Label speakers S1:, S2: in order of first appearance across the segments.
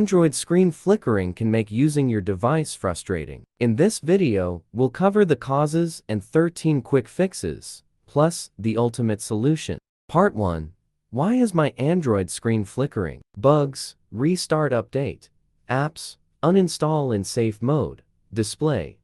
S1: Android screen flickering can make using your device frustrating. In this video, we'll cover the causes and 13 quick fixes, plus the ultimate solution. Part 1. Why is my Android screen flickering? Bugs, restart update. Apps, uninstall in safe mode. Display,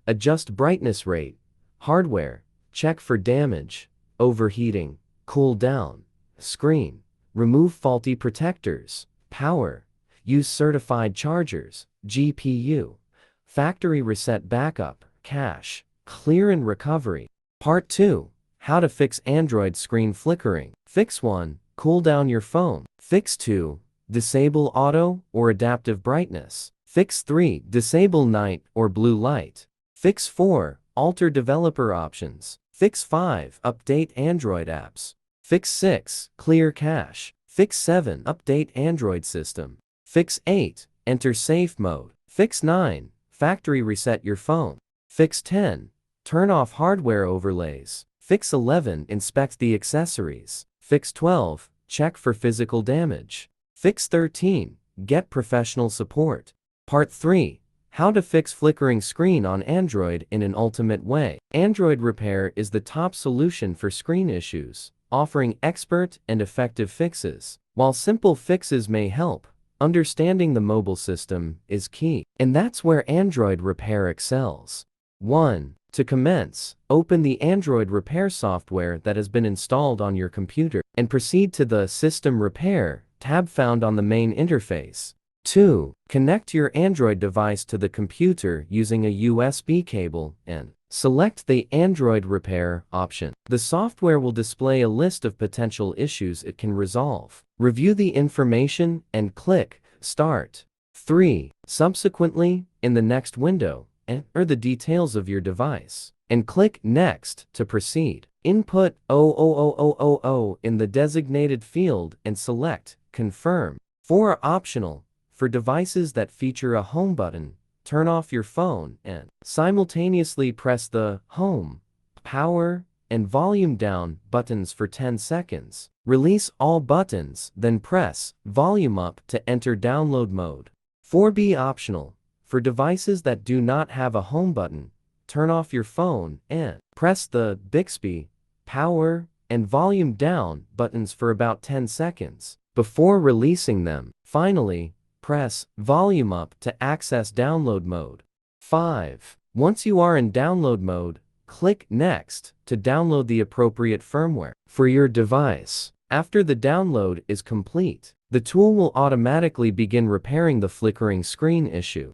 S1: adjust brightness rate. Hardware, check for damage. Overheating, cool down. Screen, remove faulty protectors. Power, use certified chargers. GPU, factory reset backup. Cache, clear and recovery. Part 2. How to fix Android screen flickering. Fix 1. Cool down your phone. Fix 2. Disable auto or adaptive brightness. Fix 3. Disable night or blue light. Fix 4. Alter developer options. Fix 5. Update Android apps. Fix 6. Clear cache. Fix 7. Update Android system. Fix 8. Enter safe mode. Fix 9. Factory reset your phone. Fix 10. Turn off hardware overlays. Fix 11. Inspect the accessories. Fix 12. Check for physical damage. Fix 13. Get professional support. Part 3. How to fix flickering screen on Android in an ultimate way. Android Repair is the top solution for screen issues, offering expert and effective fixes. While simple fixes may help, understanding the mobile system is key. And that's where Android Repair excels. 1. To commence, open the Android Repair software that has been installed on your computer and proceed to the System Repair tab found on the main interface. 2. Connect your Android device to the computer using a USB cable and select the Android Repair option. The software will display a list of potential issues it can resolve. Review the information and click Start. 3. Subsequently, in the next window, enter the details of your device and click Next to proceed. Input 00000 in the designated field and select Confirm. 4. Optional. For devices that feature a home button, turn off your phone and simultaneously press the Home, Power, and Volume Down buttons for 10 seconds. Release all buttons, then press Volume Up to enter download mode. 4B optional. For devices that do not have a home button, turn off your phone and press the Bixby, Power, and Volume Down buttons for about 10 seconds before releasing them. Finally, press Volume Up to access download mode. 5. Once you are in download mode, click Next to download the appropriate firmware for your device. After the download is complete, the tool will automatically begin repairing the flickering screen issue.